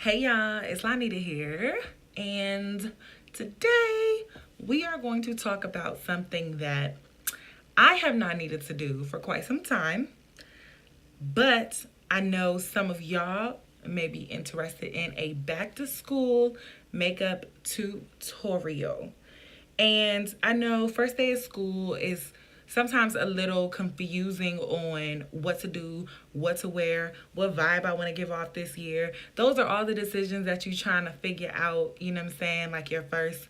Hey y'all, it's Lonnita here, and today we are going to talk about something that I have not needed to do for quite some time, but I know some of y'all may be interested in a back to school makeup tutorial. And I know first day of school is sometimes a little confusing on what to do, what to wear, what vibe I want to give off this year. Those are all the decisions that you're trying to figure out, you know what I'm saying, like your first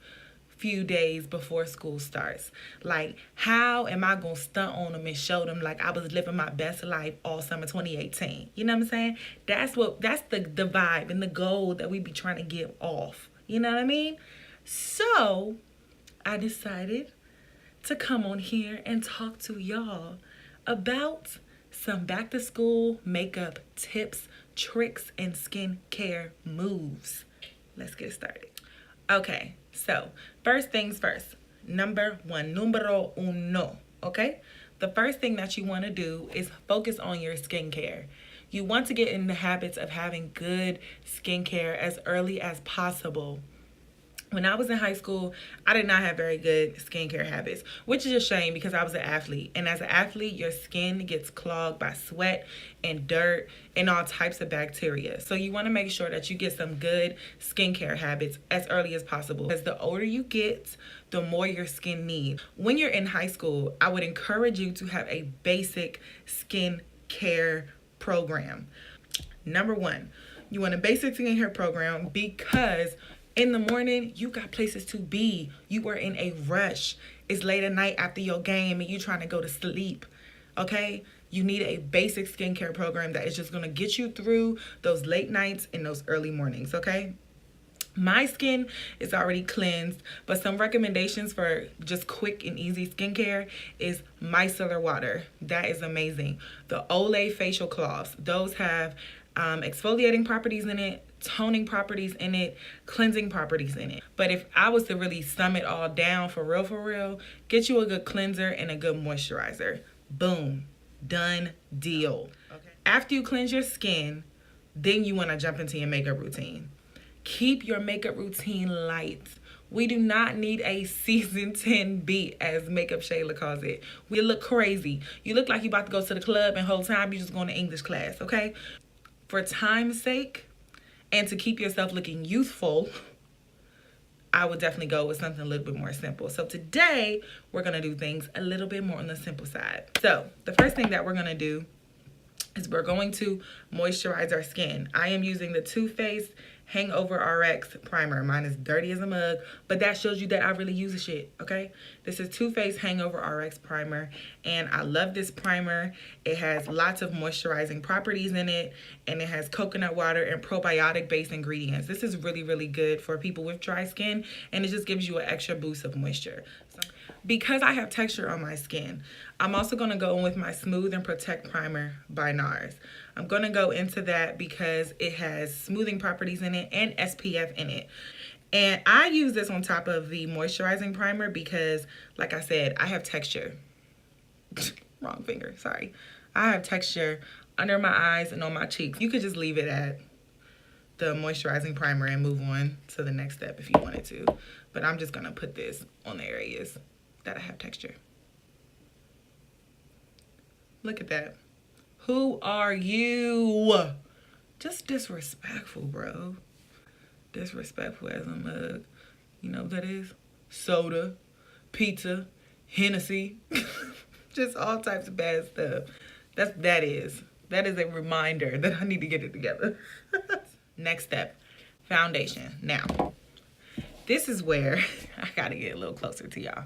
few days before school starts. Like, how am I going to stunt on them and show them like I was living my best life all summer 2018? You know what I'm saying? That's the vibe and the goal that we be trying to give off. You know what I mean? So I decided to come on here and talk to y'all about some back to school makeup tips, tricks, and skincare moves. Let's get started. Okay, so first things first. Number one, numero uno, okay? The first thing that you want to do is focus on your skincare. You want to get in the habits of having good skincare as early as possible. When I was in high school, I did not have very good skincare habits, which is a shame because I was an athlete. And as an athlete, your skin gets clogged by sweat and dirt and all types of bacteria. So you want to make sure that you get some good skincare habits as early as possible. As the older you get, the more your skin needs. When you're in high school, I would encourage you to have a basic skincare program. Number one, you want a basic skincare program because in the morning, you got places to be. You are in a rush. It's late at night after your game and you trying to go to sleep, okay? You need a basic skincare program that is just going to get you through those late nights and those early mornings, okay? My skin is already cleansed, but some recommendations for just quick and easy skincare is micellar water. That is amazing. The Olay facial cloths, those have exfoliating properties in it, toning properties in it, cleansing properties in it. But if I was to really sum it all down for real, get you a good cleanser and a good moisturizer. Boom. Done deal. Okay. After you cleanse your skin, then you want to jump into your makeup routine. Keep your makeup routine light. We do not need a season 10 beat, as Makeup Shayla calls it. We look crazy. You look like you about to go to the club and whole time you just going to English class, okay? For time's sake, and to keep yourself looking youthful, I would definitely go with something a little bit more simple. So today, we're going to do things a little bit more on the simple side. So the first thing that we're going to do is we're going to moisturize our skin. I am using the Faced Hangover RX primer. Mine is dirty as a mug, but that shows you that I really use the shit, okay? This is Faced Hangover RX primer, and I love this primer. It has lots of moisturizing properties in it, and it has coconut water and probiotic-based ingredients. This is really, really good for people with dry skin, and it just gives you an extra boost of moisture. Because I have texture on my skin, I'm also going to go in with my Smooth and Protect Primer by NARS. I'm going to go into that because it has smoothing properties in it and SPF in it. And I use this on top of the moisturizing primer because, like I said, I have texture. Wrong finger, sorry. I have texture under my eyes and on my cheeks. You could just leave it at the moisturizing primer and move on to the next step if you wanted to. But I'm just going to put this on the areas that I have texture. Look at that. Who are you? Just disrespectful, bro. Disrespectful as a mug. You know what that is? Soda, pizza, Hennessy. Just all types of bad stuff. That is a reminder that I need to get it together. Next step, foundation. Now, this is where I gotta get a little closer to y'all.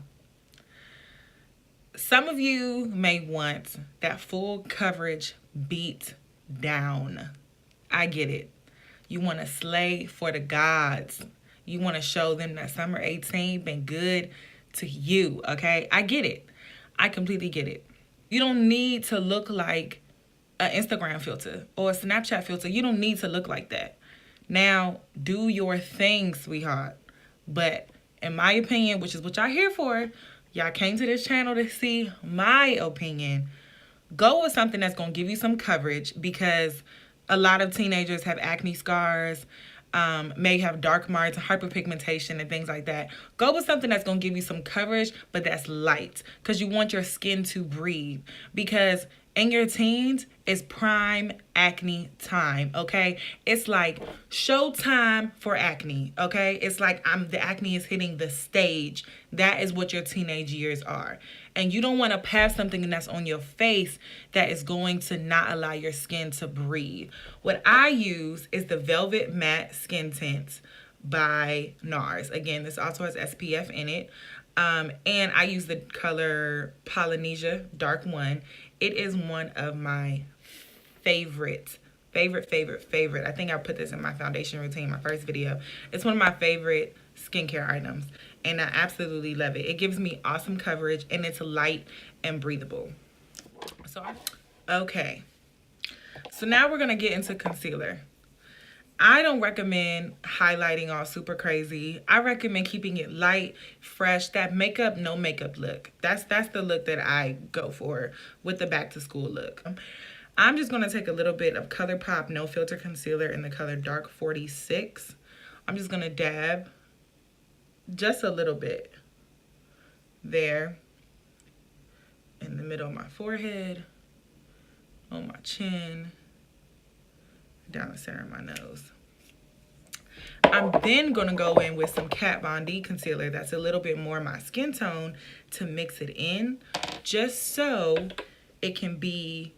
Some of you may want that full coverage beat down. I get it. You want to slay for the gods. You want to show them that summer 18 been good to you, okay? I get it. I completely get it. You don't need to look like an Instagram filter or a Snapchat filter. You don't need to look like that. Now, do your thing, sweetheart. But in my opinion, which is what y'all here for, y'all came to this channel to see my opinion. Go with something that's going to give you some coverage because a lot of teenagers have acne scars. may have dark marks, hyperpigmentation, and things like that. Go with something that's going to give you some coverage, but that's light, because you want your skin to breathe. Because in your teens, it's prime acne time, okay? It's like showtime for acne, okay? It's like the acne is hitting the stage. That is what your teenage years are. And you don't want to pass something that's on your face that is going to not allow your skin to breathe. What I use is the Velvet Matte Skin Tint by NARS. Again, this also has SPF in it. And I use the color Polynesia Dark 1. It is one of my favorite. I think I put this in my foundation routine, my first video. It's one of my favorite skincare items, and I absolutely love it. It gives me awesome coverage, and it's light and breathable. Okay. So now we're going to get into concealer. I don't recommend highlighting all super crazy. I recommend keeping it light, fresh, that makeup, no makeup look. That's the look that I go for with the back to school look. I'm just going to take a little bit of Colourpop No Filter Concealer in the color Dark 46. I'm just going to dab just a little bit there in the middle of my forehead, on my chin, down the center of my nose. I'm then going to go in with some Kat Von D concealer that's a little bit more my skin tone to mix it in, just so it can be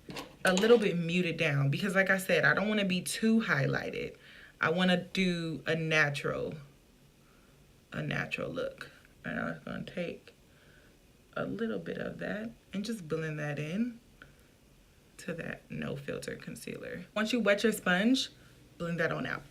a little bit muted down, because like I said, I don't want to be too highlighted. I want to do a natural look. And I'm going to take a little bit of that and just blend that in to that No Filter concealer. Once you wet your sponge, blend that on out.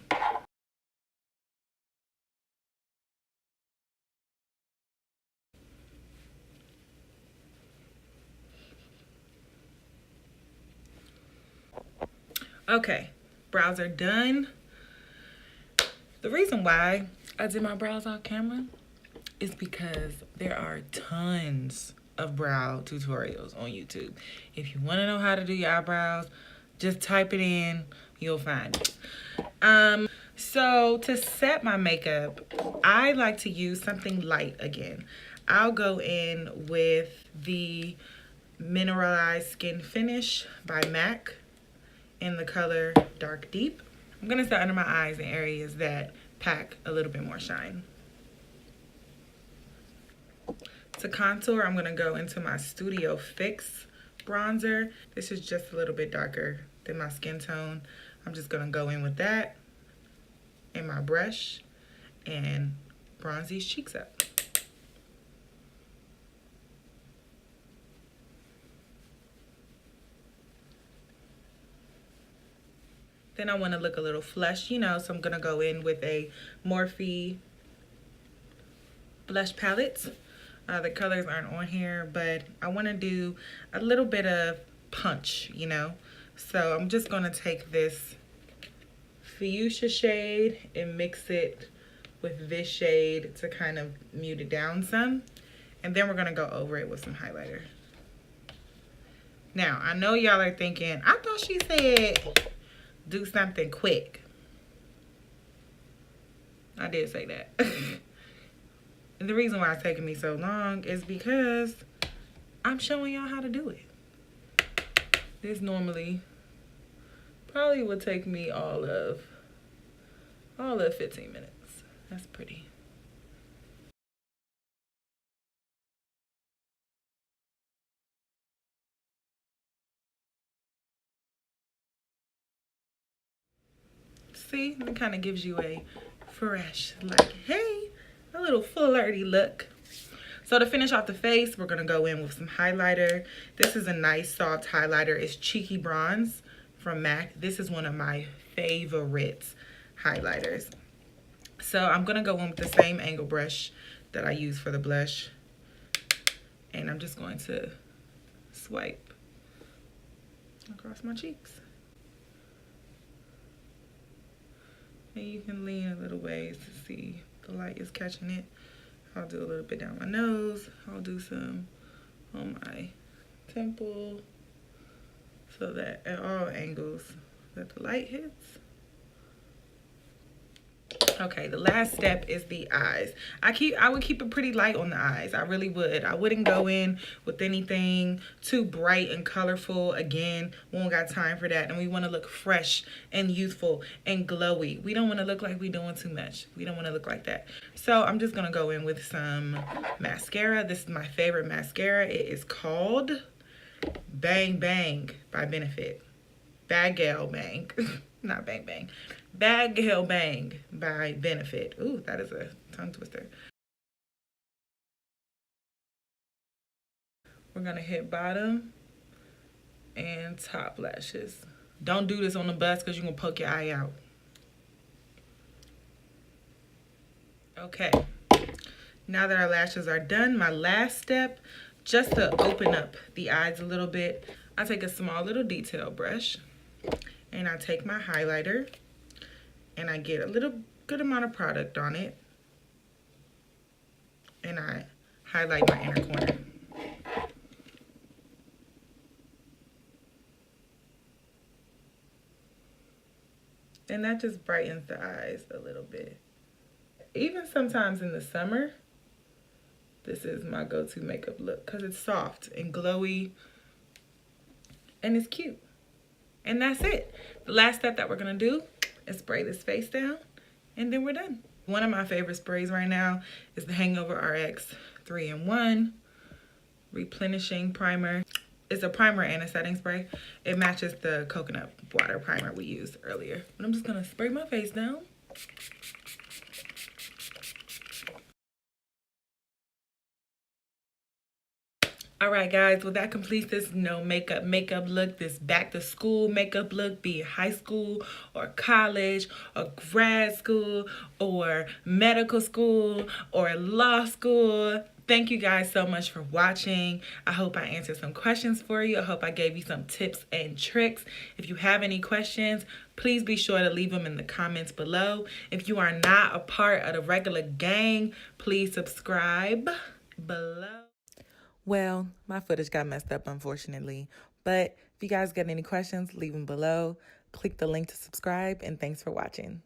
Okay, brows are done. The reason why I did my brows off camera is because there are tons of brow tutorials on YouTube. If you want to know how to do your eyebrows, just type it in, you'll find it. So to set my makeup, I like to use something light again. I'll go in with the Mineralized Skin Finish by MAC in the color Dark Deep. I'm gonna set under my eyes in areas that pack a little bit more shine. To contour, I'm gonna go into my Studio Fix bronzer. This is just a little bit darker than my skin tone. I'm just gonna go in with that and my brush and bronze these cheeks up. Then I want to look a little flush, you know, so I'm going to go in with a Morphe Blush Palette. The colors aren't on here, but I want to do a little bit of punch, you know. So I'm just going to take this fuchsia shade and mix it with this shade to kind of mute it down some. And then we're going to go over it with some highlighter. Now, I know y'all are thinking, I thought she said do something quick. I did say that. And the reason why it's taking me so long is because I'm showing y'all how to do it. This normally probably would take me all of 15 minutes. That's pretty. See, it kind of gives you a fresh, like, hey, a little flirty look. So to finish off the face, we're gonna go in with some highlighter. This is a nice soft highlighter. It's Cheeky Bronze from MAC. This is one of my favorites highlighters. So I'm gonna go in with the same angle brush that I use for the blush. And I'm just going to swipe across my cheeks. And you can lean a little ways to see the light is catching it. I'll do a little bit down my nose. I'll do some on my temple so that at all angles that the light hits. Okay, the last step is the eyes. I would keep it pretty light on the eyes. I really would. I wouldn't go in with anything too bright and colorful. Again, we don't got time for that. And we want to look fresh and youthful and glowy. We don't want to look like we're doing too much. We don't want to look like that. So I'm just going to go in with some mascara. This is my favorite mascara. It is called Bang Bang by Benefit. Badgal Bang. Not Bang Bang. Badgal Bang by Benefit. Ooh, that is a tongue twister. We're gonna hit bottom and top lashes. Don't do this on the bus because you're gonna poke your eye out. Okay, now that our lashes are done, my last step, just to open up the eyes a little bit, I take a small little detail brush and I take my highlighter and I get a little good amount of product on it and I highlight my inner corner. And that just brightens the eyes a little bit. Even sometimes in the summer, this is my go-to makeup look because it's soft and glowy and it's cute. And that's it. The last step that we're gonna do is spray this face down and then we're done. One of my favorite sprays right now is the Hangover RX 3-in-1 Replenishing Primer. It's a primer and a setting spray. It matches the coconut water primer we used earlier. But I'm just gonna spray my face down. All right, guys, well, that completes this no makeup look, this back to school makeup look, be it high school or college or grad school or medical school or law school. Thank you guys so much for watching. I hope I answered some questions for you. I hope I gave you some tips and tricks. If you have any questions, please be sure to leave them in the comments below. If you are not a part of the regular gang, please subscribe below. Well, my footage got messed up, unfortunately. But if you guys got any questions, leave them below. Click the link to subscribe, and thanks for watching.